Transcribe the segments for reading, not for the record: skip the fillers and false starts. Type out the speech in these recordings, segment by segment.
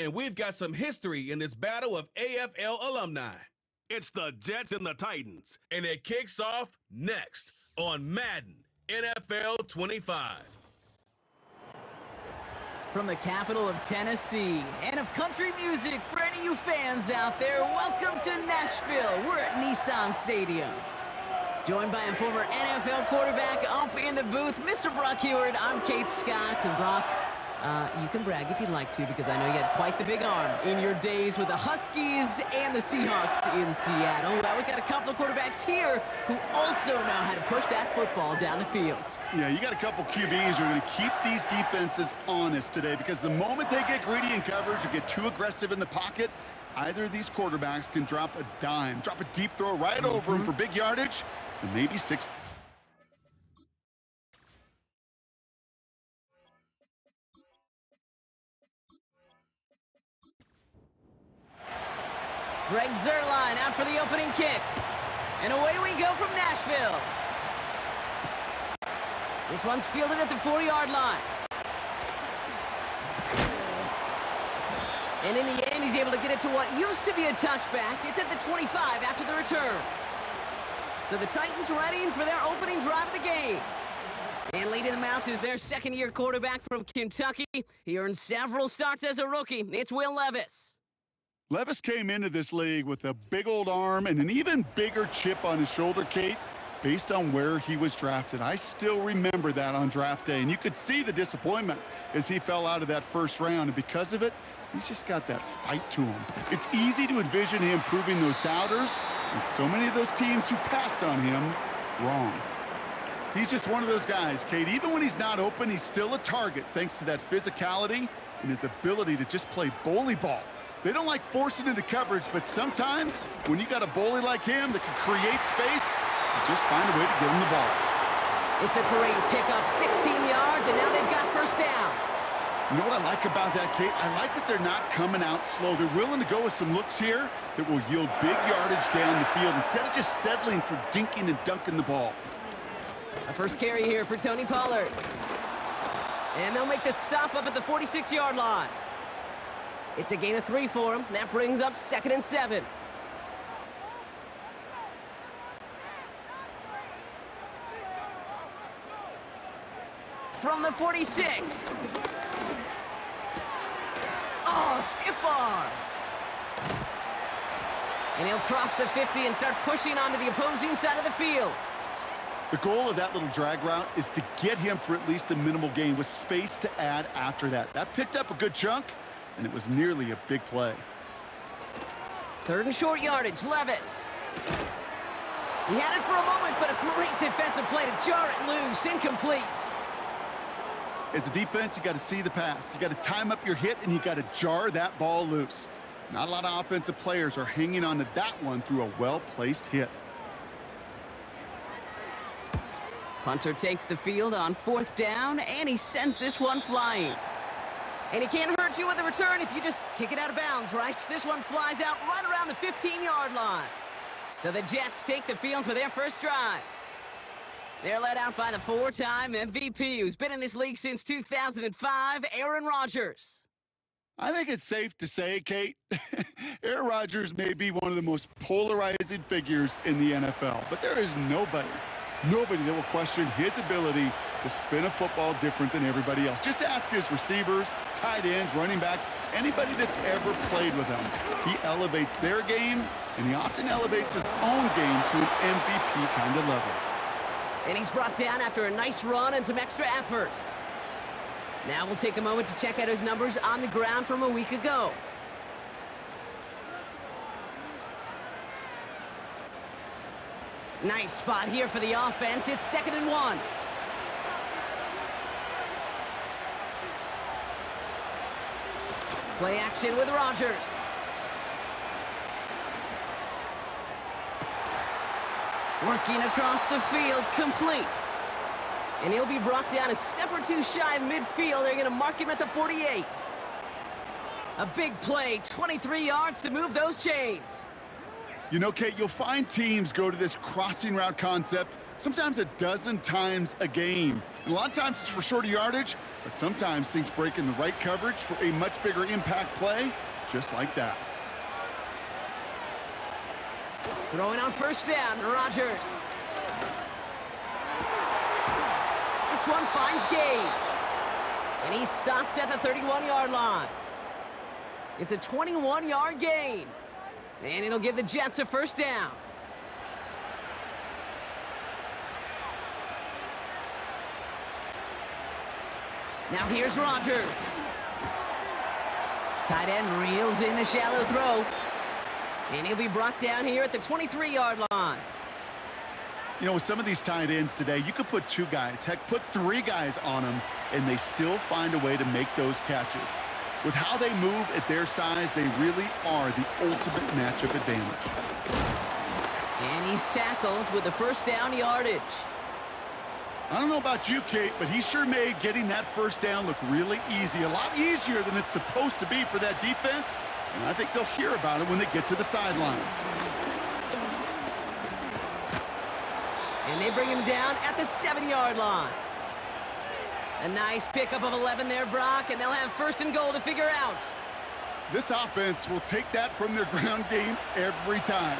And we've got some history in this battle of AFL alumni. It's the Jets and the Titans. And it kicks off next on Madden NFL 25. From the capital of Tennessee and of country music, for any of you fans out there, welcome to Nashville. We're at Nissan Stadium. Joined by a former NFL quarterback up in the booth, Mr. Brock Heward. I'm Kate Scott, and Brock, you can brag if you'd like to, because I know you had quite the big arm in your days with the Huskies and the Seahawks in Seattle. Well, we've got a couple of quarterbacks here who also know how to push that football down the field. Yeah, you got a couple QBs who are going to keep these defenses honest today, because the moment they get greedy in coverage or get too aggressive in the pocket, either of these quarterbacks can drop a dime, drop a deep throw right over him for big yardage, and maybe 6. Greg Zuerlein out for the opening kick. And away we go from Nashville. This one's fielded at the 4-yard line. And in the end, he's able to get it to what used to be a touchback. It's at the 25 after the return. So the Titans ready for their opening drive of the game. And leading them out is their second-year quarterback from Kentucky. He earned several starts as a rookie. It's Will Levis. Levis came into this league with a big old arm and an even bigger chip on his shoulder, Kate, based on where he was drafted. I still remember that on draft day, and you could see the disappointment as he fell out of that first round, and because of it, he's just got that fight to him. It's easy to envision him proving those doubters, and so many of those teams who passed on him, wrong. He's just one of those guys, Kate. Even when he's not open, he's still a target thanks to that physicality and his ability to just play bully ball. They don't like forcing into coverage, but sometimes when you got a bully like him that can create space, you just find a way to get him the ball. It's a great pickup, 16 yards, and now they've got first down. You know what I like about that, Kate? I like that they're not coming out slow. They're willing to go with some looks here that will yield big yardage down the field instead of just settling for dinking and dunking the ball. A first carry here for Tony Pollard. And they'll make the stop up at the 46-yard line. It's a gain of 3 for him. That brings up 2nd and 7. From the 46. Oh, stiff arm. And he'll cross the 50 and start pushing onto the opposing side of the field. The goal of that little drag route is to get him for at least a minimal gain with space to add after that. That picked up a good chunk, and it was nearly a big play. 3rd and short yardage, Levis. He had it for a moment, but a great defensive play to jar it loose, incomplete. As a defense, you got to see the pass. You got to time up your hit, and you got to jar that ball loose. Not a lot of offensive players are hanging on to that one through a well-placed hit. Punter takes the field on 4th down, and he sends this one flying. And he can't hurt you with the return if you just kick it out of bounds, right? This one flies out right around the 15-yard line. So the Jets take the field for their first drive. They're led out by the 4-time MVP who's been in this league since 2005, Aaron Rodgers. I think it's safe to say, Kate, Aaron Rodgers may be one of the most polarizing figures in the NFL, but there is nobody that will question his ability to spin a football different than everybody else. Just ask his receivers, tight ends, running backs, anybody that's ever played with him. He elevates their game, and he often elevates his own game to an MVP kind of level. And he's brought down after a nice run and some extra effort. Now we'll take a moment to check out his numbers on the ground from a week ago. Nice spot here for the offense. It's 2nd and 1. Play action with Rodgers. Working across the field, complete. And he'll be brought down a step or two shy of midfield. They're going to mark him at the 48. A big play, 23 yards to move those chains. You know, Kate, you'll find teams go to this crossing route concept sometimes a dozen times a game. And a lot of times it's for shorter yardage, But sometimes things break in the right coverage for a much bigger impact play, just like that. Throwing on first down, Rodgers. This one finds Gage. And he's stopped at the 31-yard line. It's a 21-yard gain. And it'll give the Jets a first down. Now here's Rodgers. Tight end reels in the shallow throw. And he'll be brought down here at the 23-yard line. You know, with some of these tight ends today, you could put 2 guys, heck, put 3 guys on them, and they still find a way to make those catches. With how they move at their size, they really are the ultimate matchup advantage. And he's tackled with the first down yardage. I don't know about you, Kate, but he sure made getting that first down look really easy, a lot easier than it's supposed to be for that defense, and I think they'll hear about it when they get to the sidelines. And they bring him down at the 7-yard line. A nice pickup of 11 there, Brock, and they'll have first and goal to figure out. This offense will take that from their ground game every time.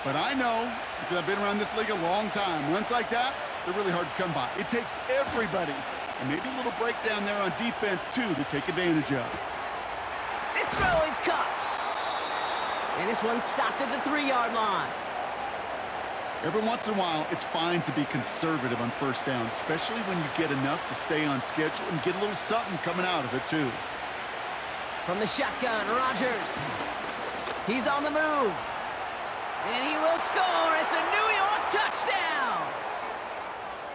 But I know, because I've been around this league a long time, runs like that, they're really hard to come by. It takes everybody, and maybe a little breakdown there on defense, too, to take advantage of. This throw is caught. And this one stopped at the 3-yard line. Every once in a while, it's fine to be conservative on first down, especially when you get enough to stay on schedule and get a little something coming out of it, too. From the shotgun, Rodgers. He's on the move. And he will score. It's a New York touchdown.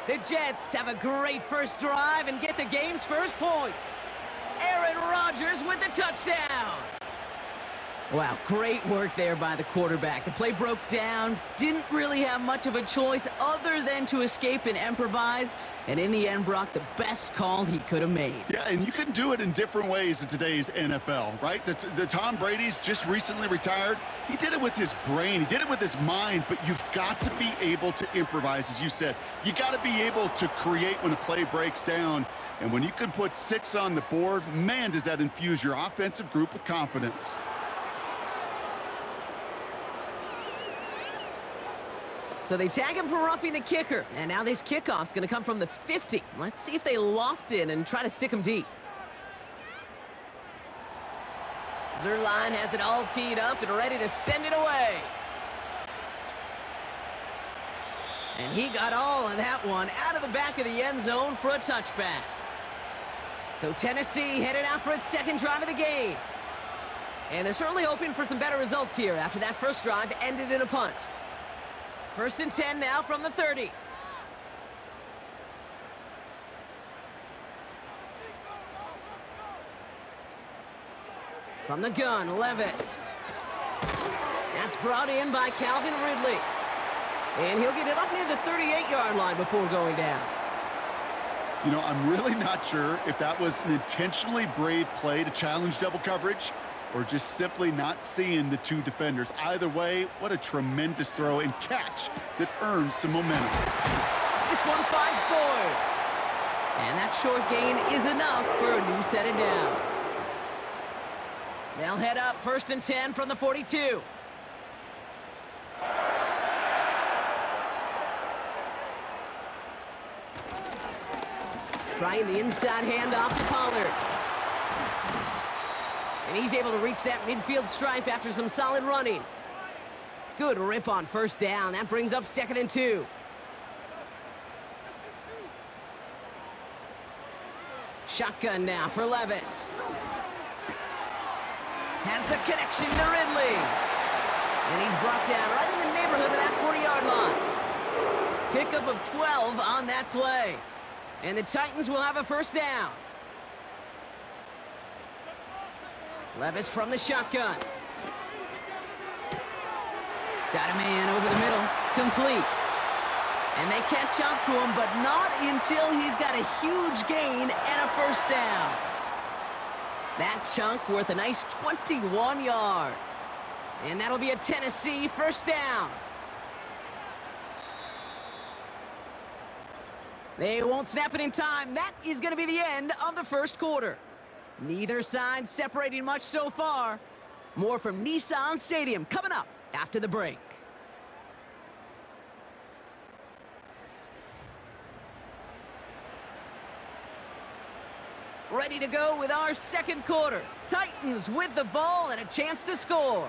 The Jets have a great first drive and get the game's first points. Aaron Rodgers with the touchdown. Wow, great work there by the quarterback. The play broke down, didn't really have much of a choice other than to escape and improvise, and in the end, Brock, the best call he could have made. Yeah, and you can do it in different ways in today's NFL, right? The Tom Brady's just recently retired. He did it with his brain. He did it with his mind, but you've got to be able to improvise, as you said. You got to be able to create when a play breaks down, and when you can put 6 on the board, man, does that infuse your offensive group with confidence. So they tag him for roughing the kicker. And now this kickoff's going to come from the 50. Let's see if they loft in and try to stick him deep. Zerline has it all teed up and ready to send it away. And he got all of that one out of the back of the end zone for a touchback. So Tennessee headed out for its second drive of the game. And they're certainly hoping for some better results here after that first drive ended in a punt. First and 10 now from the 30. From the gun, Levis. That's brought in by Calvin Ridley. And he'll get it up near the 38-yard line before going down. You know, I'm really not sure if that was an intentionally brave play to challenge double coverage or just simply not seeing the 2 defenders. Either way, what a tremendous throw and catch that earns some momentum. This one finds Boyd. And that short gain is enough for a new set of downs. They'll head up first and 10 from the 42. Trying the inside handoff to Pollard. And he's able to reach that midfield stripe after some solid running. Good rip on first down. That brings up second and 2. Shotgun now for Levis. Has the connection to Ridley. And he's brought down right in the neighborhood of that 40-yard line. Pickup of 12 on that play. And the Titans will have a first down. Levis from the shotgun. Got a man over the middle. Complete. And they catch up to him, but not until he's got a huge gain and a first down. That chunk worth a nice 21 yards. And that'll be a Tennessee first down. They won't snap it in time. That is going to be the end of the first quarter. Neither side separating much so far. More from Nissan Stadium coming up after the break. Ready to go with our second quarter. Titans with the ball and a chance to score.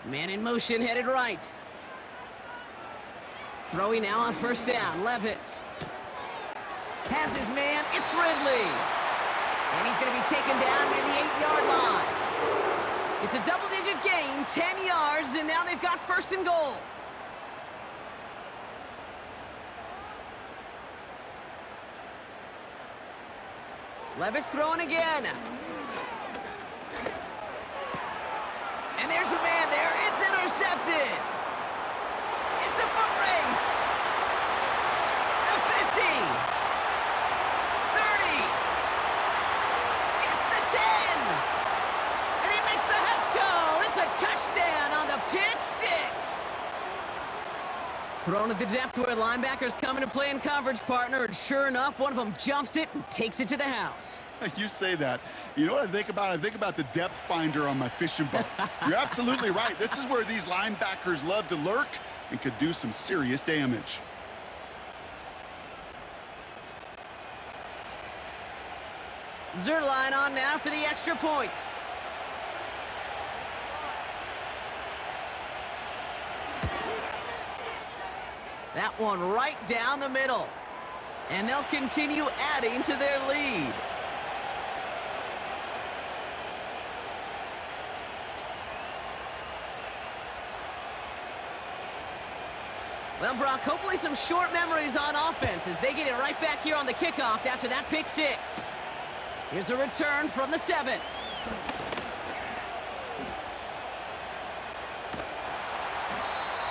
Man in motion headed right. Throwing now on first down, Levis. Has his man, it's Ridley. And he's going to be taken down near the 8-yard line. It's a double-digit gain, 10 yards, and now they've got first and goal. Levis throwing again. And there's a man there. It's intercepted. It's a foot race. The 50. 30. Gets the 10. And he makes the Hefco. It's a touchdown on the pick six. Thrown at the depth where linebackers come into play in coverage, partner, and sure enough, one of them jumps it and takes it to the house. You say that. You know what I think about? I think about the depth finder on my fishing boat. You're absolutely right. This is where these linebackers love to lurk and could do some serious damage. Zerline on now for the extra point. That one right down the middle. And they'll continue adding to their lead. Well, Brock, hopefully some short memories on offense as they get it right back here on the kickoff after that pick six. Here's a return from the 7.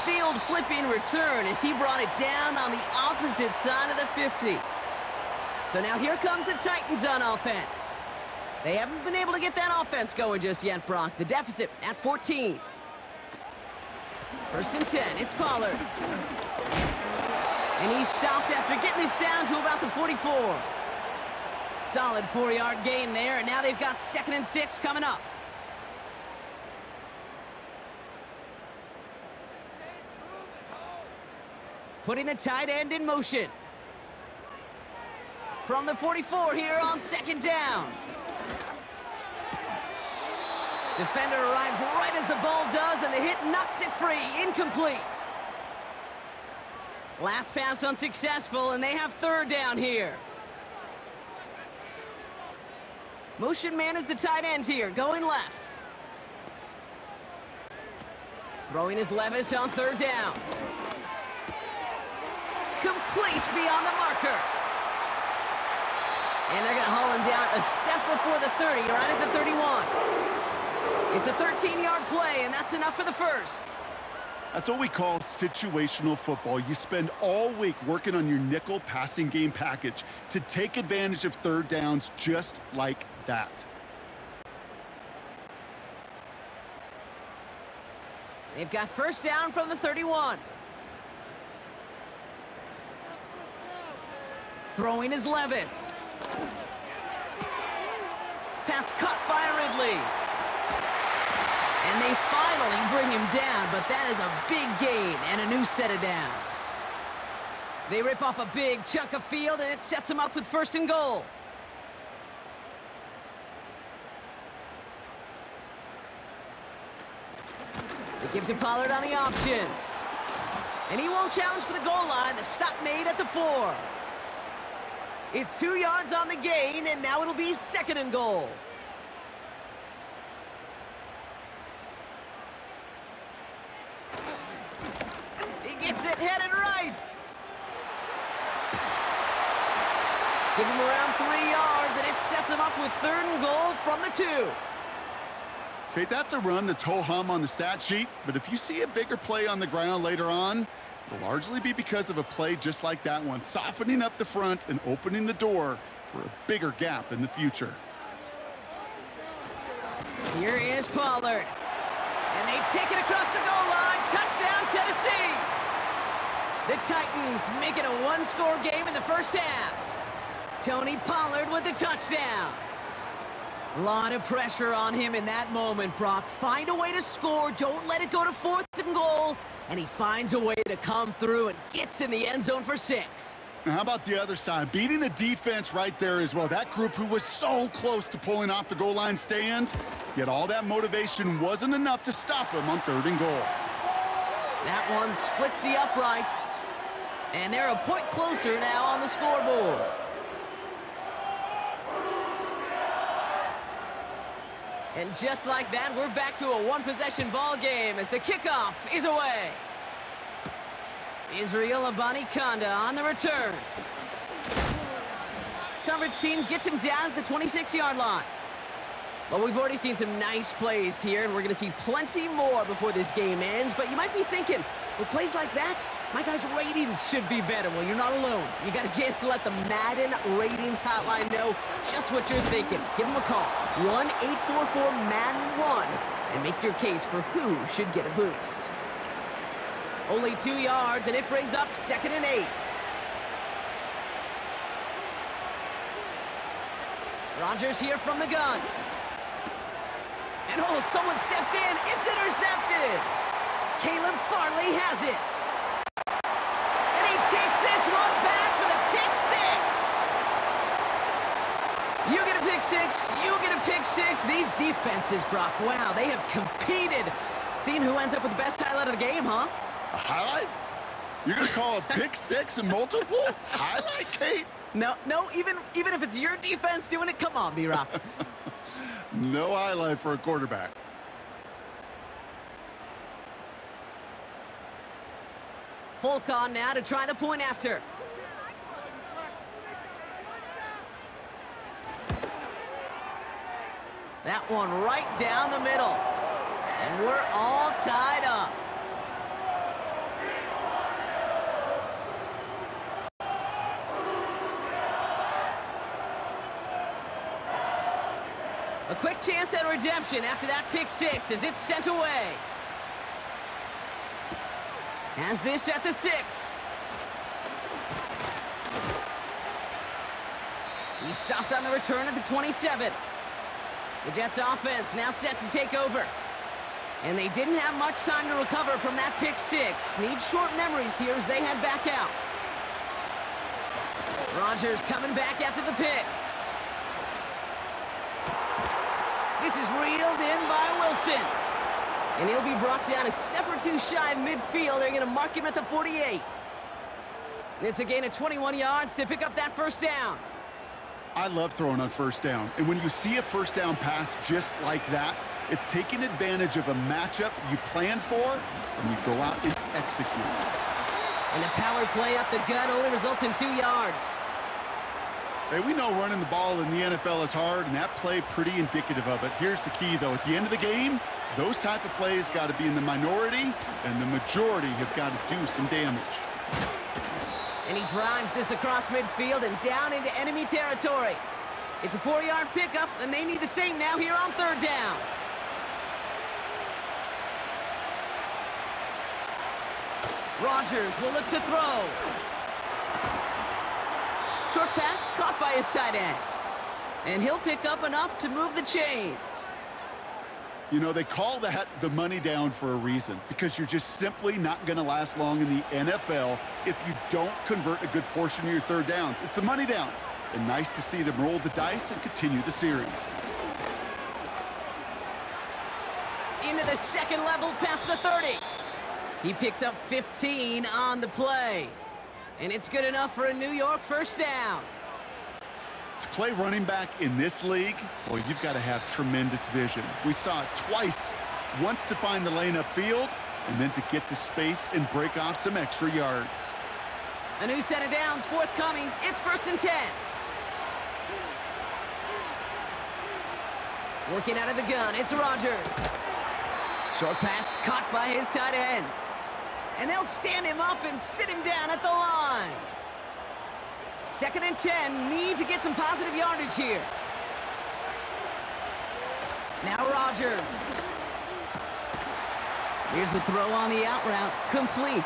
Field flipping return as he brought it down on the opposite side of the 50. So now here comes the Titans on offense. They haven't been able to get that offense going just yet, Brock. The deficit at 14. First and 10, it's Pollard. And he's stopped after getting this down to about the 44. Solid 4-yard gain there, and now they've got 2nd and 6 coming up. Putting the tight end in motion. From the 44 here on 2nd down. Defender arrives right as the ball does, and the hit knocks it free. Incomplete. Last pass unsuccessful, and they have 3rd down here. Motion man is the tight end here, going left. Throwing is Levis on 3rd down. Complete beyond the marker. And they're going to haul him down a step before the 30, right at the 31. It's a 13-yard play, and that's enough for the first. That's what we call situational football. You spend all week working on your nickel passing game package to take advantage of 3rd downs just like that. They've got 1st down from the 31. Throwing is Levis. Pass caught by Ridley. And they finally bring him down, but that is a big gain and a new set of downs. They rip off a big chunk of field, and it sets them up with 1st and goal. They give to Pollard on the option. And he won't challenge for the goal line. The stop made at the 4. It's 2 yards on the gain, and now it'll be 2nd and goal. Gets it headed right. Give him around 3 yards, and it sets him up with 3rd and goal from the 2. Okay, that's a run that's ho-hum on the stat sheet, but if you see a bigger play on the ground later on, it'll largely be because of a play just like that one, softening up the front and opening the door for a bigger gap in the future. Here is Pollard. And they take it across the goal line. Touchdown, Tennessee. The Titans make it a one-score game in the first half. Tony Pollard with the touchdown. A lot of pressure on him in that moment, Brock. Find a way to score. Don't let it go to 4th and goal. And he finds a way to come through and gets in the end zone for 6. Now, how about the other side? Beating a defense right there as well. That group who was so close to pulling off the goal line stand, yet all that motivation wasn't enough to stop him on 3rd and goal. That one splits the uprights. And they're a point closer now on the scoreboard. And just like that, we're back to a one-possession ball game as the kickoff is away. Israel Abanikanda on the return. Coverage team gets him down at the 26-yard line. Well, we've already seen some nice plays here, and we're going to see plenty more before this game ends. But you might be thinking, with plays like that, my guys' ratings should be better. Well, you're not alone. You got a chance to let the Madden ratings hotline know just what you're thinking. Give them a call, 1-844-MADDEN-1, and make your case for who should get a boost. Only 2 yards, and it brings up 2nd and 8. Rodgers here from the gun. And oh, someone stepped in. It's intercepted. Caleb Farley has it. And he takes this one back for the pick 6. You get a pick 6. You get a pick 6. These defenses, Brock, wow, they have competed. Seeing who ends up with the best highlight of the game, huh? A highlight? You're going to call a pick 6 and multiple? Highlight, Kate? No, even if it's your defense doing it, come on, B-Rock. No highlight for a quarterback. Folk on now to try the point after. That one right down the middle. And we're all tied up. A quick chance at redemption after that pick 6 as it's sent away. Has this at the 6. He's stopped on the return at the 27. The Jets offense now set to take over. And they didn't have much time to recover from that pick 6. Need short memories here as they head back out. Rodgers coming back after the pick. This is reeled in by Wilson. And he'll be brought down a step or two shy of midfield. They're going to mark him at the 48. It's a gain of 21 yards to pick up that first down. I love throwing on first down. And when you see a first down pass just like that, it's taking advantage of a matchup you plan for, and you go out and execute. And a power play up the gut only results in 2 yards. Hey, we know running the ball in the NFL is hard, and that play pretty indicative of it. Here's the key, though. At the end of the game, those type of plays got to be in the minority, and the majority have got to do some damage. And he drives this across midfield and down into enemy territory. It's a 4-yard pickup, and they need the same now here on 3rd down. Rodgers will look to throw. Short pass caught by his tight end. And he'll pick up enough to move the chains. You know, they call that the money down for a reason, because you're just simply not going to last long in the NFL if you don't convert a good portion of your 3rd downs. It's the money down. And nice to see them roll the dice and continue the series. Into the 2nd level past the 30. He picks up 15 on the play. And it's good enough for a New York first down. To play running back in this league, well, you've got to have tremendous vision. We saw it twice. Once to find the lane upfield, and then to get to space and break off some extra yards. A new set of downs forthcoming. It's 1st and 10. Working out of the gun, it's Rodgers. Short pass caught by his tight end. And they'll stand him up and sit him down at the line. 2nd and 10, need to get some positive yardage here. Now Rodgers. Here's the throw on the out route, complete.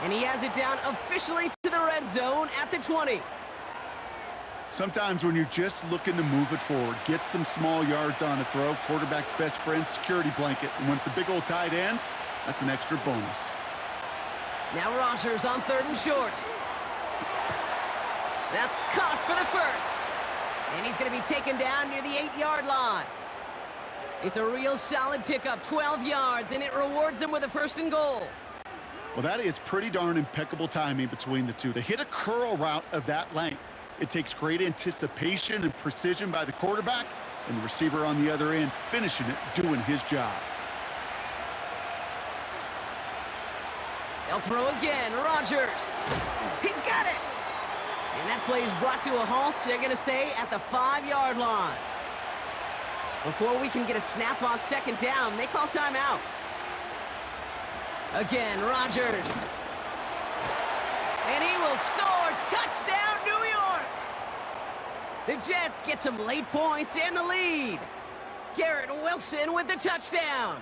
And he has it down officially to the red zone at the 20. Sometimes when you're just looking to move it forward, get some small yards on a throw, quarterback's best friend, security blanket. And when it's a big old tight end, that's an extra bonus. Now Rodgers on 3rd and short. That's caught for the first. And he's going to be taken down near the 8-yard line. It's a real solid pickup, 12 yards, and it rewards him with a 1st and goal. Well, that is pretty darn impeccable timing between the two. To hit a curl route of that length, it takes great anticipation and precision by the quarterback, and the receiver on the other end finishing it, doing his job. They'll throw again. Rodgers. He's got it. And that play is brought to a halt, they're going to say, at the 5-yard line. Before we can get a snap on 2nd down, they call timeout. Again, Rodgers. And he will score. Touchdown, New York. The Jets get some late points and the lead. Garrett Wilson with the touchdown.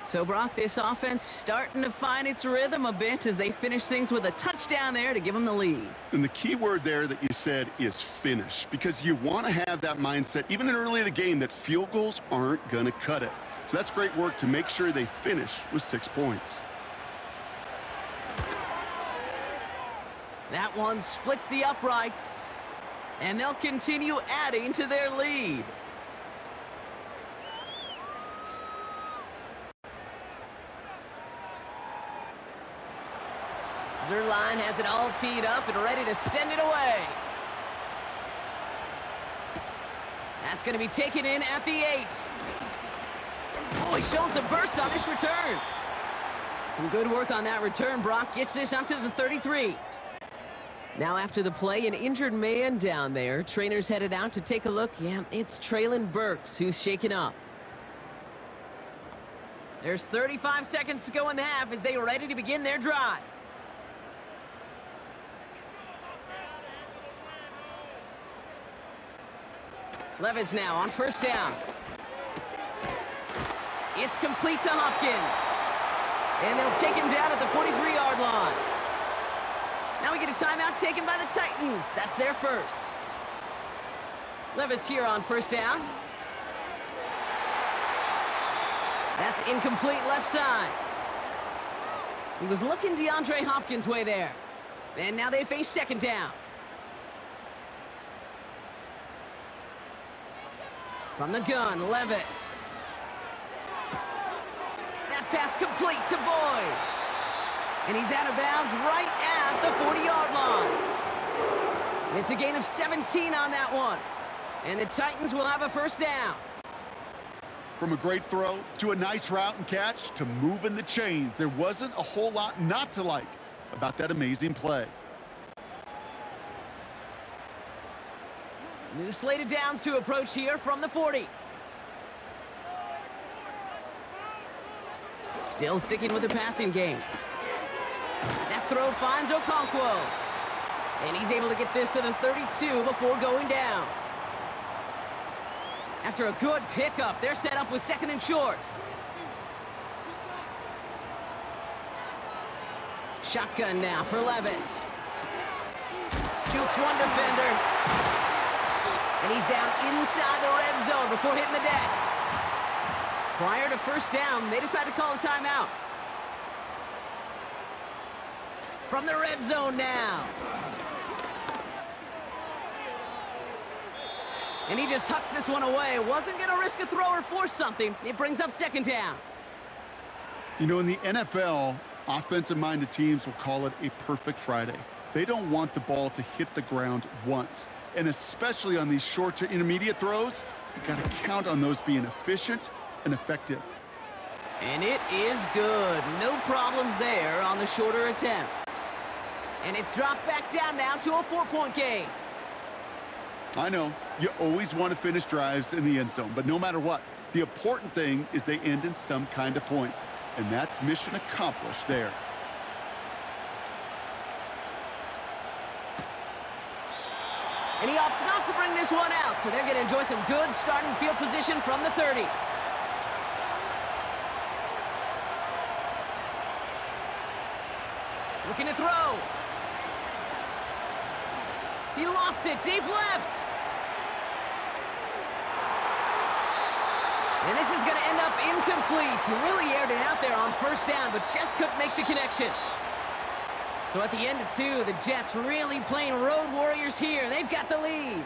So, Brock, this offense starting to find its rhythm a bit as they finish things with a touchdown there to give them the lead. And the key word there that you said is finish, because you want to have that mindset, even early in the game, that field goals aren't going to cut it. So that's great work to make sure they finish with 6 points. That one splits the uprights, and they'll continue adding to their lead. Zerline has it all teed up and ready to send it away. That's going to be taken in at the 8. Oh, he's showing some burst on this return. Some good work on that return. Brock gets this up to the 33. Now after the play, an injured man down there. Trainers headed out to take a look. Yeah, it's Traylon Burks who's shaken up. There's 35 seconds to go in the half as they are ready to begin their drive. Levis now on 1st down. It's complete to Hopkins. And they'll take him down at the 43-yard line. Now we get a timeout taken by the Titans. That's their first. Levis here on 1st down. That's incomplete left side. He was looking DeAndre Hopkins' way there. And now they face 2nd down. From the gun, Levis. That pass complete to Boyd. And he's out of bounds right at the 40-yard line. It's a gain of 17 on that one. And the Titans will have a 1st down. From a great throw to a nice route and catch to moving the chains, there wasn't a whole lot not to like about that amazing play. New slate of downs to approach here from the 40. Still sticking with the passing game. That throw finds Okonkwo. And he's able to get this to the 32 before going down. After a good pickup, they're set up with 2nd and short. Shotgun now for Levis. Jukes one defender. And he's down inside the red zone before hitting the deck. Prior to 1st down, they decide to call a timeout. From the red zone now. And he just hucks this one away. Wasn't going to risk a throw or force something. It brings up 2nd down. You know, in the NFL, offensive-minded teams will call it a perfect Friday. They don't want the ball to hit the ground once. And especially on these short to intermediate throws, you got to count on those being efficient and effective. And it is good. No problems there on the shorter attempt. And it's dropped back down now to a 4-point game. I know, you always want to finish drives in the end zone, but no matter what, the important thing is they end in some kind of points. And that's mission accomplished there. And he opts not to bring this one out, so they're going to enjoy some good starting field position from the 30. Looking to throw. He lofts it deep left. And this is going to end up incomplete. He really aired it out there on first down, but just couldn't make the connection. So at the end of 2, the Jets really playing road warriors here. They've got the lead.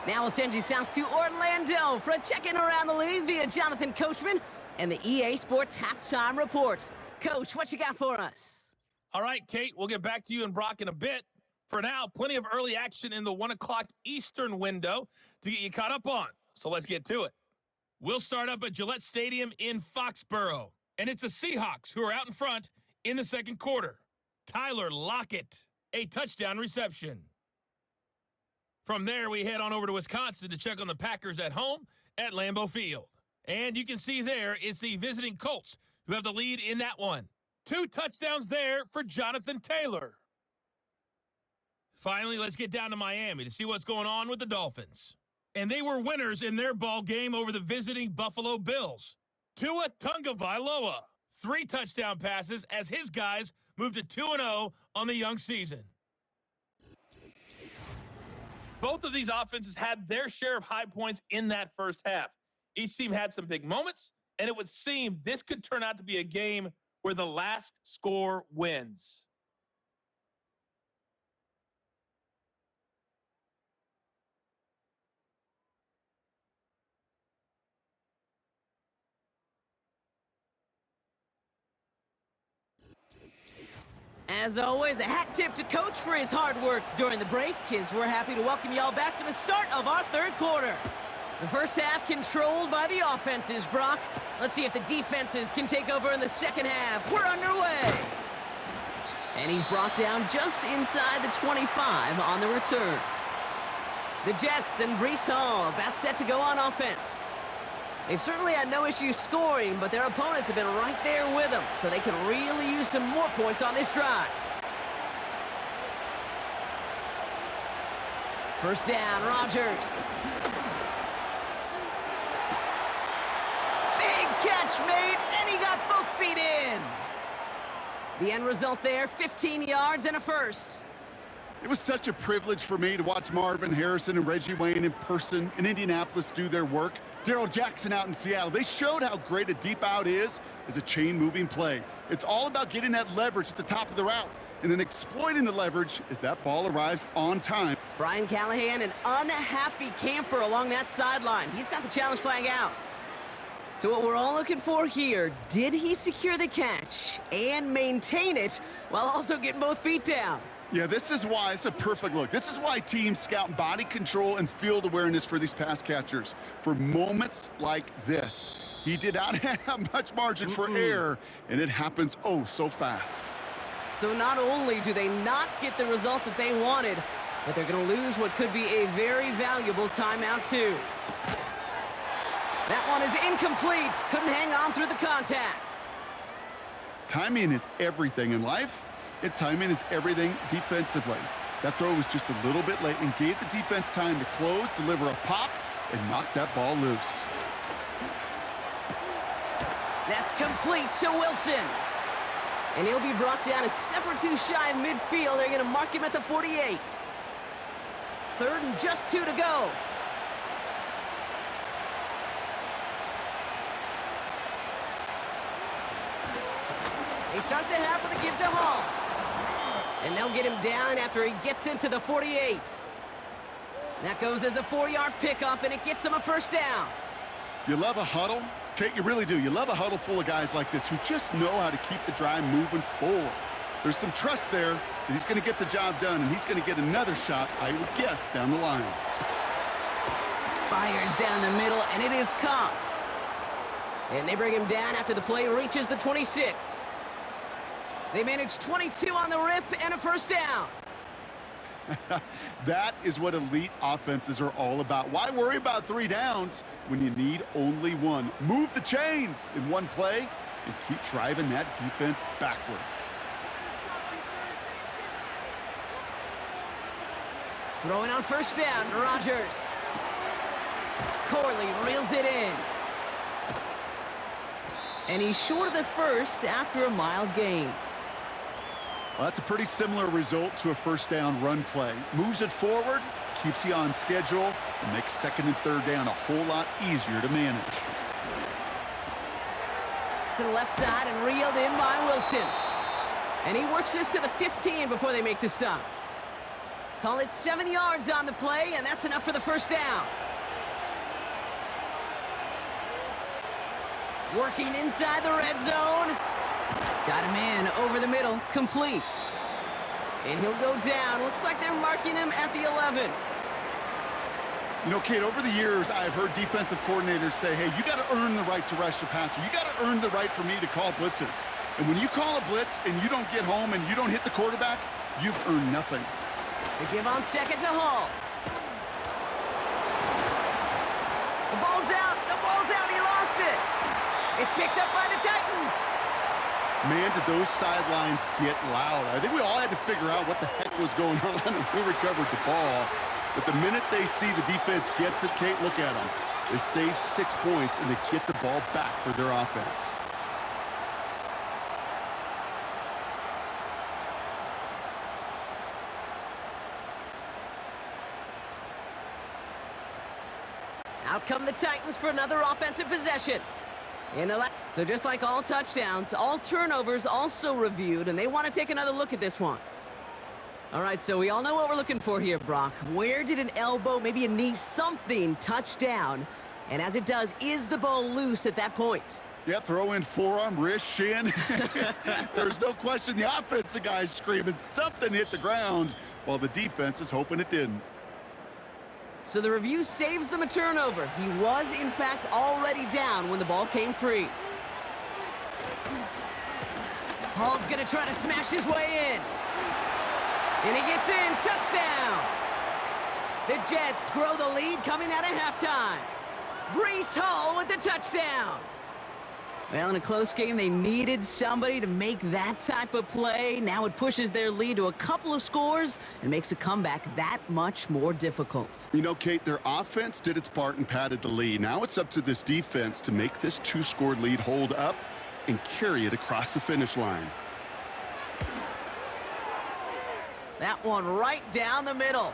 Now we'll send you south to Orlando for a check-in around the league via Jonathan Coachman and the EA Sports Halftime Report. Coach, what you got for us? All right, Kate, we'll get back to you and Brock in a bit. For now, plenty of early action in the 1 o'clock Eastern window to get you caught up on. So let's get to it. We'll start up at Gillette Stadium in Foxborough. And it's the Seahawks who are out in front in the second quarter. Tyler Lockett, a touchdown reception. From there, we head on over to Wisconsin to check on the Packers at home at Lambeau Field. And you can see there it's the visiting Colts who have the lead in that one. 2 touchdowns there for Jonathan Taylor. Finally, let's get down to Miami to see what's going on with the Dolphins. And they were winners in their ball game over the visiting Buffalo Bills. Tua Tagovailoa, 3 touchdown passes as his guys moved to 2-0 on the young season. Both of these offenses had their share of high points in that first half. Each team had some big moments, and it would seem this could turn out to be a game where the last score wins. As always, a hat tip to Coach for his hard work during the break, as we're happy to welcome y'all back for the start of our third quarter. The first half controlled by the offenses, Brock. Let's see if the defenses can take over in the second half. We're underway. And he's brought down just inside the 25 on the return. The Jets and Breece Hall about set to go on offense. They've certainly had no issues scoring, but their opponents have been right there with them, so they can really use some more points on this drive. First down, Rodgers. Big catch made, and he got both feet in. The end result there, 15 yards and a first. It was such a privilege for me to watch Marvin Harrison and Reggie Wayne in person in Indianapolis do their work. Darrell Jackson out in Seattle. They showed how great a deep out is as a chain-moving play. It's all about getting that leverage at the top of the route and then exploiting the leverage as that ball arrives on time. Brian Callahan, an unhappy camper along that sideline. He's got the challenge flag out. So what we're all looking for here, did he secure the catch and maintain it while also getting both feet down? Yeah, this is why it's a perfect look. This is why teams scout body control and field awareness for these pass catchers. For moments like this, he did not have much margin for error, and it happens oh so fast. So not only do they not get the result that they wanted, but they're going to lose what could be a very valuable timeout too. That one is incomplete. Couldn't hang on through the contact. Timing is everything in life. And timing is everything defensively. That throw was just a little bit late and gave the defense time to close, deliver a pop, and knock that ball loose. That's complete to Wilson. And he'll be brought down a step or two shy of midfield. They're going to mark him at the 48. Third and just 2 to go. They start the half with a give to Hall. And they'll get him down after he gets into the 48. That goes as a 4-yard pickup, and it gets him a first down. You love a huddle? Kate, you really do. You love a huddle full of guys like this who just know how to keep the drive moving forward. There's some trust there that he's going to get the job done, and he's going to get another shot, I would guess, down the line. Fires down the middle, and it is caught. And they bring him down after the play reaches the 26. They manage 22 on the rip and a first down. That is what elite offenses are all about. Why worry about 3 downs when you need only 1? Move the chains in one play and keep driving that defense backwards. Throwing on first down, Rodgers. Corley reels it in. And he's short of the first after a mild gain. Well, that's a pretty similar result to a first down run play. Moves it forward, keeps you on schedule, and makes second and third down a whole lot easier to manage. To the left side and reeled in by Wilson. And he works this to the 15 before they make the stop. Call it 7 yards on the play, and that's enough for the first down. Working inside the red zone. Got him in over the middle, complete. And he'll go down. Looks like they're marking him at the 11. You know, Kate, over the years, I've heard defensive coordinators say, hey, you got to earn the right to rush the passer. You got to earn the right for me to call blitzes. And when you call a blitz and you don't get home and you don't hit the quarterback, you've earned nothing. They give on second to Hall. The ball's out. The ball's out. He lost it. It's picked up by the Titans. Man, did those sidelines get loud. I think we all had to figure out what the heck was going on and who recovered the ball. But the minute they see the defense gets it, Kate, look at them. They save 6 points, and they get the ball back for their offense. Out come the Titans for another offensive possession. So just like all touchdowns, all turnovers also reviewed, and they want to take another look at this one. All right, so we all know what we're looking for here, Brock. Where did an elbow, maybe a knee, something touch down? And as it does, is the ball loose at that point? Yeah, throw in forearm, wrist, shin. There's no question the offensive guy's screaming something hit the ground while the defense is hoping it didn't. So the review saves them a turnover. He was, in fact, already down when the ball came free. Hall's going to try to smash his way in. And he gets in. Touchdown! The Jets grow the lead coming out of halftime. Breece Hall with the touchdown. Well, in a close game, they needed somebody to make that type of play. Now it pushes their lead to a couple of scores and makes a comeback that much more difficult. You know, Kate, their offense did its part and padded the lead. Now it's up to this defense to make this 2-score lead hold up and carry it across the finish line. That one right down the middle.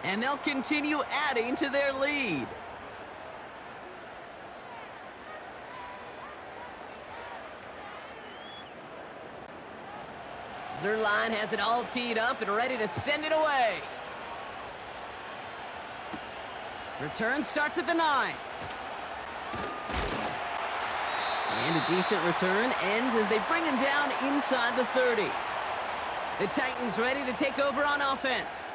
And they'll continue adding to their lead. Zerline has it all teed up and ready to send it away. Return starts at the 9. And a decent return ends as they bring him down inside the 30. The Titans ready to take over on offense.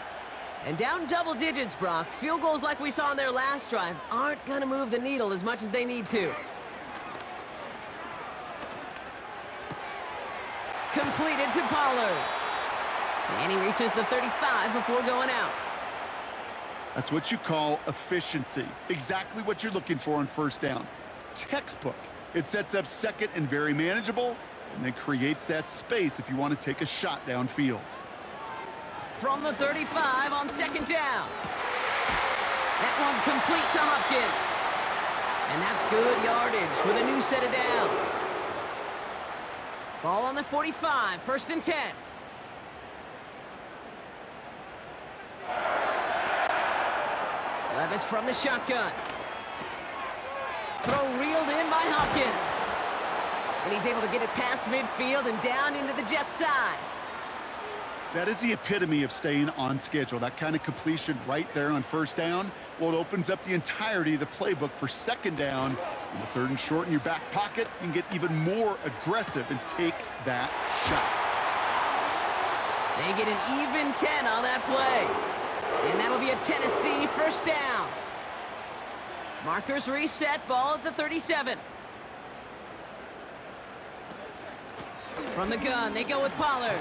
And down double digits, Brock. Field goals like we saw in their last drive aren't going to move the needle as much as they need to. Completed to Pollard. And he reaches the 35 before going out. That's what you call efficiency. Exactly what you're looking for on first down. Textbook. It sets up second and very manageable, and then creates that space if you want to take a shot downfield. From the 35 on second down. That one complete to Hopkins. And that's good yardage with a new set of downs. Ball on the 45, first and 10. Levis from the shotgun. Throw reeled in by Hopkins. And he's able to get it past midfield and down into the Jets' side. That is the epitome of staying on schedule. That kind of completion right there on first down. Well, it opens up the entirety of the playbook for second down. On the third and short in your back pocket, you can get even more aggressive and take that shot. They get an even 10 on that play. And that'll be a Tennessee first down. Markers reset, ball at the 37. From the gun, they go with Pollard.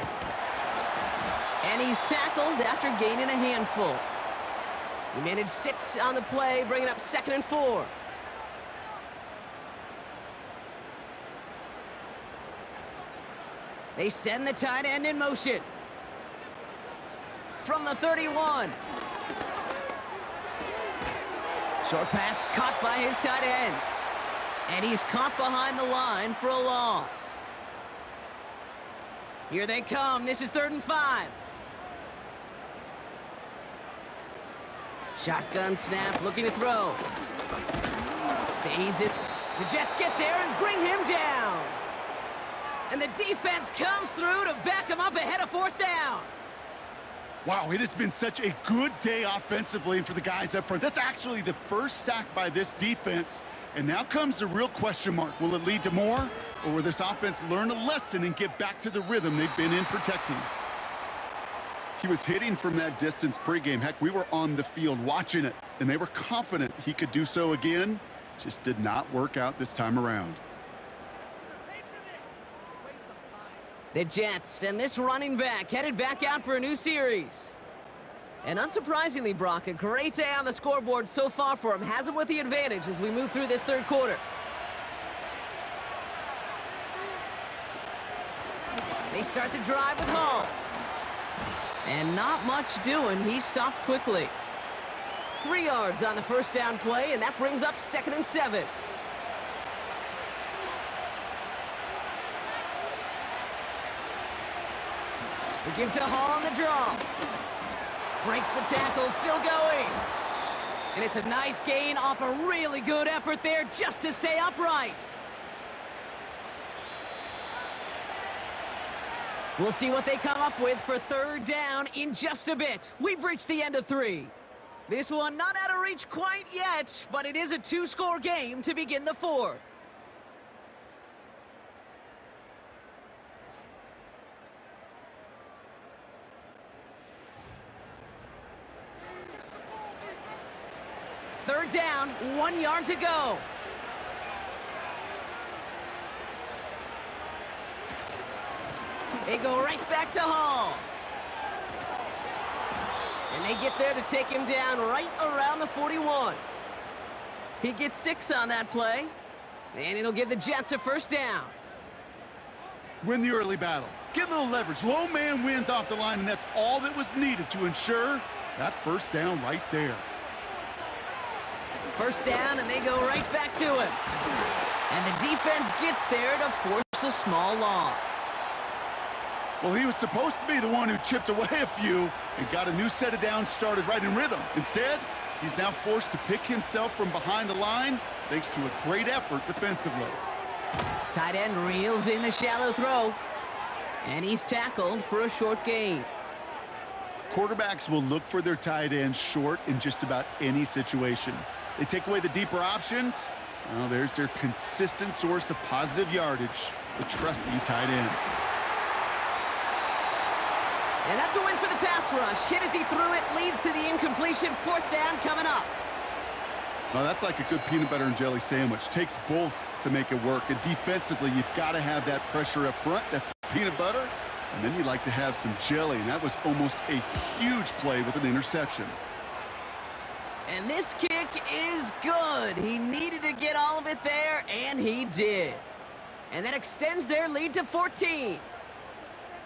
And he's tackled after gaining a handful. He managed 6 on the play, bringing up second and 4. They send the tight end in motion. From the 31. Short pass caught by his tight end. And he's caught behind the line for a loss. Here they come. This is 3rd and 5. Shotgun snap, looking to throw. Stays it. The Jets get there and bring him down. And the defense comes through to back him up ahead of 4th down. Wow, it has been such a good day offensively for the guys up front. That's actually the first sack by this defense. And now comes the real question mark. Will it lead to more? Or will this offense learn a lesson and get back to the rhythm they've been in protecting? He was hitting from that distance pregame. Heck, we were on the field watching it, and they were confident he could do so again. Just did not work out this time around. The Jets and this running back headed back out for a new series. And unsurprisingly, Brock, a great day on the scoreboard so far for him. Has him with the advantage as we move through this 3rd quarter. They start the drive with Hall. And not much doing. He stopped quickly. 3 yards on the 1st down play, and that brings up 2nd and 7. They give to Hall on the draw. Breaks the tackle, still going. And it's a nice gain off a really good effort there just to stay upright. We'll see what they come up with for 3rd down in just a bit. We've reached the end of 3. This one not out of reach quite yet, but it is a 2-score game to begin the 4th. Third down, 1 yard to go. They go right back to Hall. And they get there to take him down right around the 41. He gets 6 on that play. And it'll give the Jets a 1st down. Win the early battle. Get a little leverage. Low man wins off the line, and that's all that was needed to ensure that 1st down right there. 1st down, and they go right back to him. And the defense gets there to force a small loss. Well, he was supposed to be the one who chipped away a few and got a new set of downs started right in rhythm. Instead, he's now forced to pick himself from behind the line thanks to a great effort defensively. Tight end reels in the shallow throw. And he's tackled for a short gain. Quarterbacks will look for their tight ends short in just about any situation. They take away the deeper options. Well, there's their consistent source of positive yardage, the trusty tight end. And that's a win for the pass rush. Hit as he threw it, leads to the incompletion. 4th down coming up. Well, that's like a good peanut butter and jelly sandwich. Takes both to make it work. And defensively, you've got to have that pressure up front. That's peanut butter. And then you'd like to have some jelly. And that was almost a huge play with an interception. And this kick is good. He needed to get all of it there, and he did. And that extends their lead to 14.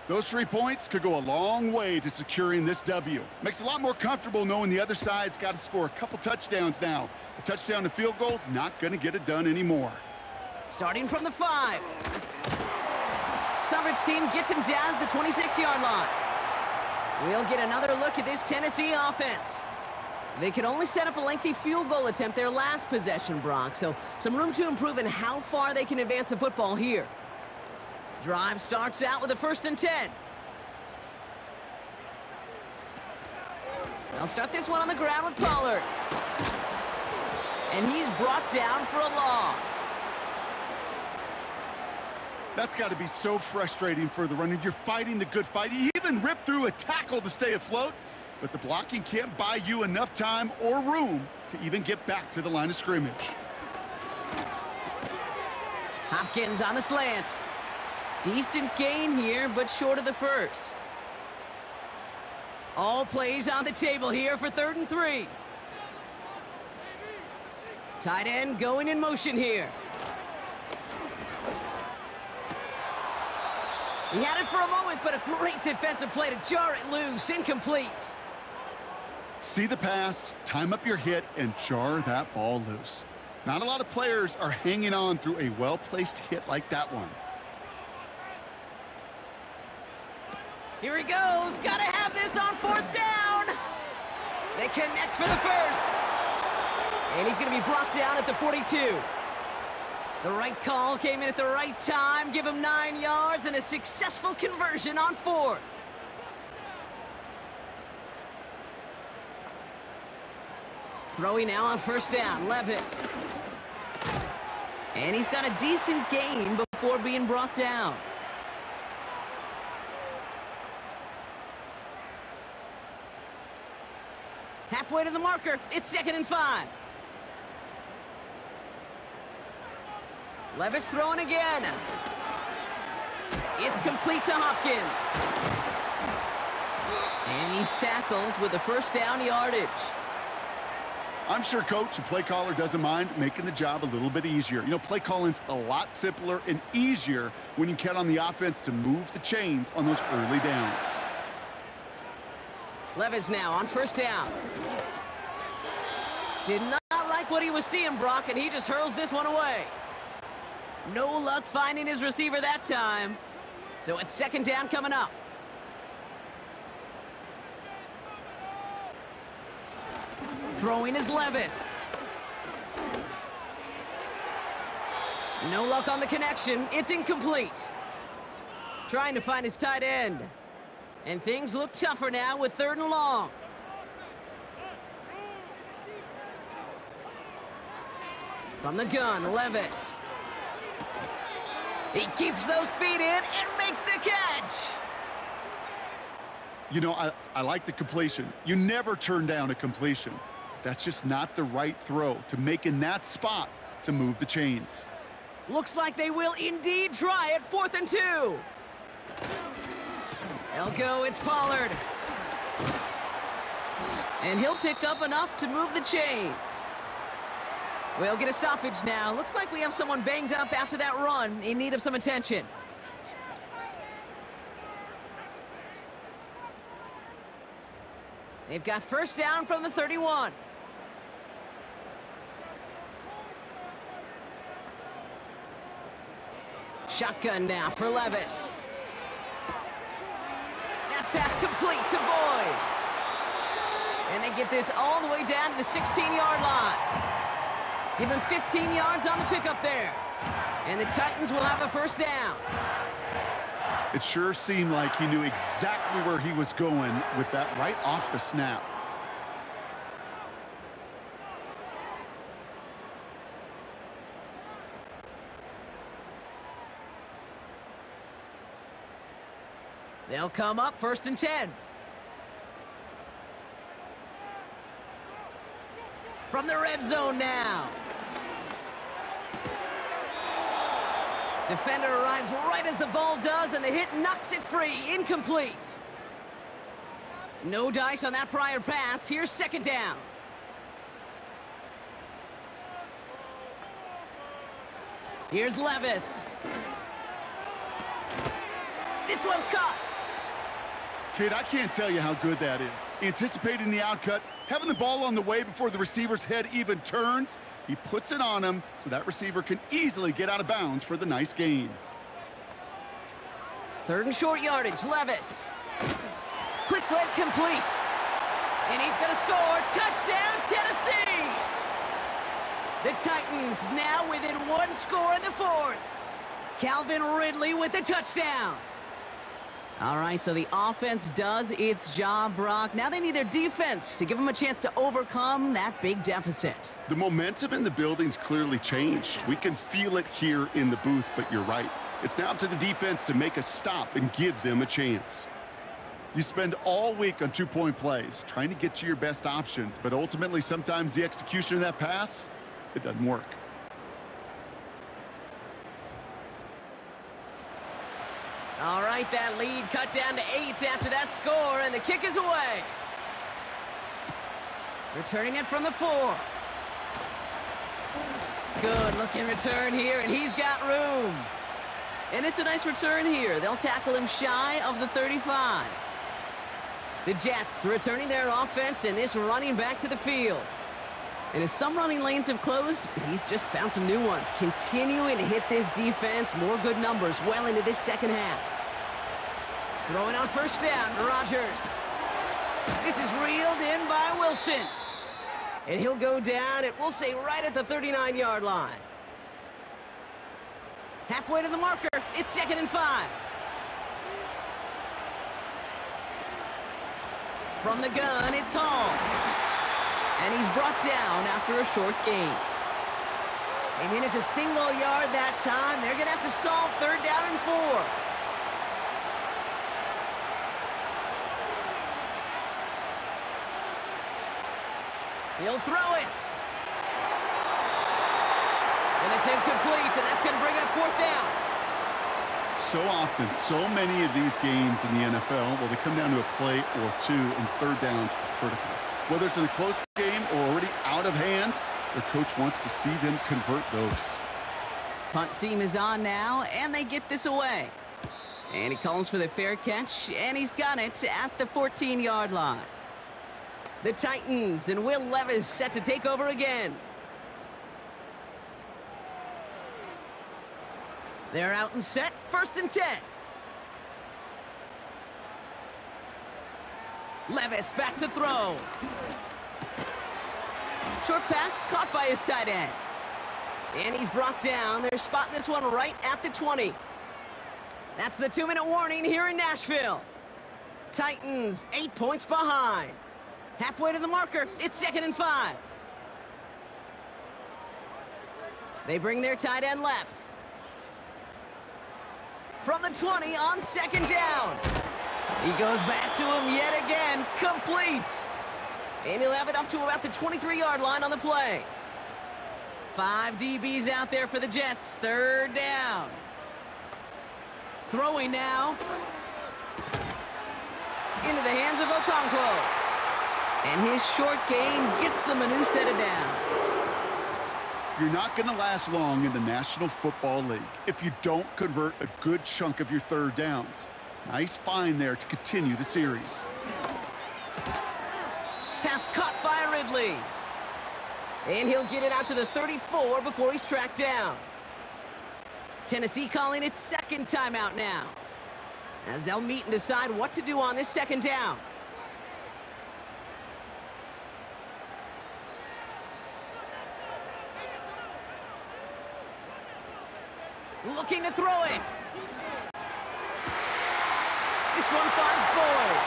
Those 3 points could go a long way to securing this W. Makes it a lot more comfortable knowing the other side's got to score a couple touchdowns now. A touchdown to field goal's not going to get it done anymore. Starting from the 5. Coverage team gets him down at the 26-yard line. We'll get another look at this Tennessee offense. They could only set up a lengthy field goal attempt their last possession, Brock, so some room to improve in how far they can advance the football here. Drive starts out with a 1st and 10. They'll start this one on the ground with Pollard. And he's brought down for a loss. That's got to be so frustrating for the runner. You're fighting the good fight. You even ripped through a tackle to stay afloat, but the blocking can't buy you enough time or room to even get back to the line of scrimmage. Hopkins on the slant. Decent gain here, but short of the 1st. All plays on the table here for 3rd and 3. Tight end going in motion here. He had it for a moment, but a great defensive play to jar it loose. Incomplete. See the pass, time up your hit, and jar that ball loose. Not a lot of players are hanging on through a well-placed hit like that one. Here he goes. Gotta have this on fourth down. They connect for the first. And he's going to be brought down at the 42. The right call came in at the right time. Give him 9 yards and a successful conversion on fourth. Throwing now on first down, Levis. And he's got a decent gain before being brought down. Halfway to the marker, it's 2nd and 5. Levis throwing again. It's complete to Hopkins. And he's tackled with the first down yardage. I'm sure coach and play caller doesn't mind making the job a little bit easier. You know, play calling's a lot simpler and easier when you count on the offense to move the chains on those early downs. Levis now on first down. Did not like what he was seeing, Brock, and he just hurls this one away. No luck finding his receiver that time. So it's 2nd down coming up. Throwing is Levis. No luck on the connection. It's incomplete. Trying to find his tight end. And things look tougher now with 3rd and long. From the gun, Levis. He keeps those feet in and makes the catch. You know, I like the completion. You never turn down a completion. That's just not the right throw to make in that spot to move the chains. Looks like they will indeed try it. 4th and 2. They'll go, it's Pollard. And he'll pick up enough to move the chains. We'll get a stoppage now. Looks like we have someone banged up after that run in need of some attention. They've got first down from the 31. Shotgun now for Levis. That pass complete to Boyd. And they get this all the way down to the 16-yard line. Give him 15 yards on the pickup there. And the Titans will have a first down. It sure seemed like he knew exactly where he was going with that right off the snap. They'll come up 1st and 10. From the red zone now. Defender arrives right as the ball does, and the hit knocks it free. Incomplete. No dice on that prior pass. Here's 2nd down. Here's Levis. This one's caught. Kid, I can't tell you how good that is. Anticipating the outcut, having the ball on the way before the receiver's head even turns, he puts it on him so that receiver can easily get out of bounds for the nice gain. 3rd and short yardage, Levis. Quick slant complete. And he's going to score. Touchdown, Tennessee! The Titans now within 1 score in the 4th. Calvin Ridley with the touchdown. All right, so the offense does its job, Brock. Now they need their defense to give them a chance to overcome that big deficit. The momentum in the building's clearly changed. We can feel it here in the booth, but you're right. It's now up to the defense to make a stop and give them a chance. You spend all week on two-point plays, trying to get to your best options, but ultimately sometimes the execution of that pass, it doesn't work. All right, that lead cut down to 8 after that score, and the kick is away. Returning it from the 4. Good looking return here, and he's got room. And it's a nice return here. They'll tackle him shy of the 35. The Jets returning their offense, and this running back to the field. And as some running lanes have closed, he's just found some new ones. Continuing to hit this defense, more good numbers well into this second half. Throwing on first down, Rodgers. This is reeled in by Wilson. And he'll go down, we'll say right at the 39-yard line. Halfway to the marker, it's 2nd and 5. From the gun, it's Hall. And he's brought down after a short gain. They manage a single yard that time. They're going to have to solve 3rd down and 4. He'll throw it. And it's incomplete, and that's going to bring up 4th down. So often, so many of these games in the NFL, well, they come down to a play or two, and 3rd downs are critical. Whether it's in a close game or already out of hand, their coach wants to see them convert those. Punt team is on now, and they get this away. And he calls for the fair catch, and he's got it at the 14-yard line. The Titans and Will Levis set to take over again. They're out and set, 1st and 10. Levis back to throw. Short pass caught by his tight end. And he's brought down. They're spotting this one right at the 20. That's the 2-minute warning here in Nashville. Titans 8 points behind. Halfway to the marker, it's 2nd and 5. They bring their tight end left. From the 20 on 2nd down. He goes back to him yet again, complete. And he'll have it up to about the 23-yard line on the play. 5 DBs out there for the Jets, 3rd down. Throwing now. Into the hands of Okonkwo. And his short gain gets them a new set of downs. You're not going to last long in the National Football League if you don't convert a good chunk of your 3rd downs. Nice find there to continue the series. Pass caught by Ridley. And he'll get it out to the 34 before he's tracked down. Tennessee calling its 2nd timeout now, as they'll meet and decide what to do on this 2nd down. Looking to throw it. This one finds Boyd.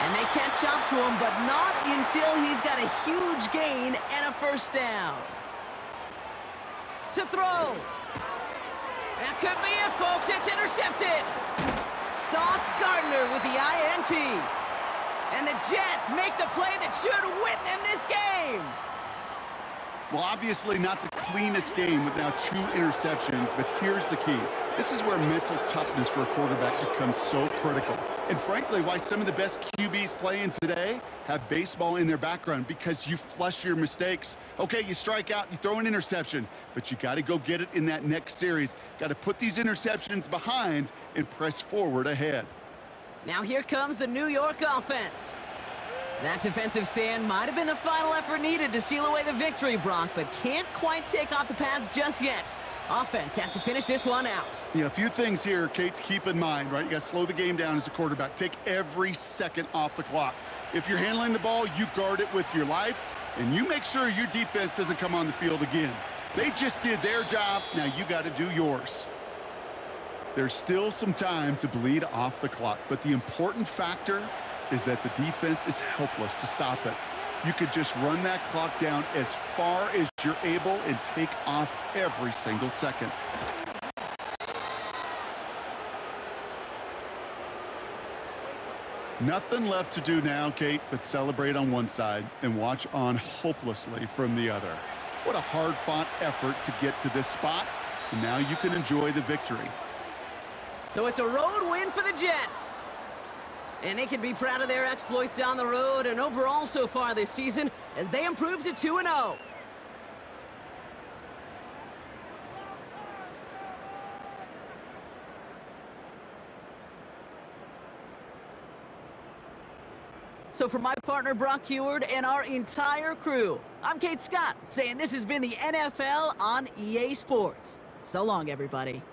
And they catch up to him, but not until he's got a huge gain and a 1st down. To throw. That could be it, folks. It's intercepted. Sauce Gardner with the INT. And the Jets make the play that should win them this game. Well, obviously not the cleanest game with now 2 interceptions, but here's the key. This is where mental toughness for a quarterback becomes so critical. And frankly, why some of the best QBs playing today have baseball in their background, because you flush your mistakes. Okay, you strike out, you throw an interception, but you got to go get it in that next series. Got to put these interceptions behind and press forward ahead. Now here comes the New York offense. That defensive stand might have been the final effort needed to seal away the victory, Brock, but can't quite take off the pads just yet. Offense has to finish this one out. Yeah, a few things here, Kate, to keep in mind, right? You got to slow the game down as a quarterback. Take every second off the clock. If you're handling the ball, you guard it with your life, and you make sure your defense doesn't come on the field again. They just did their job. Now you got to do yours. There's still some time to bleed off the clock, but the important factor is that the defense is helpless to stop it. You could just run that clock down as far as you're able and take off every single second. Nothing left to do now, Kate, but celebrate on one side and watch on hopelessly from the other. What a hard-fought effort to get to this spot, and now you can enjoy the victory. So it's a road win for the Jets. And they can be proud of their exploits down the road and overall so far this season as they improve to 2-0. So for my partner Brock Heward and our entire crew, I'm Kate Scott saying this has been the NFL on EA Sports. So long, everybody.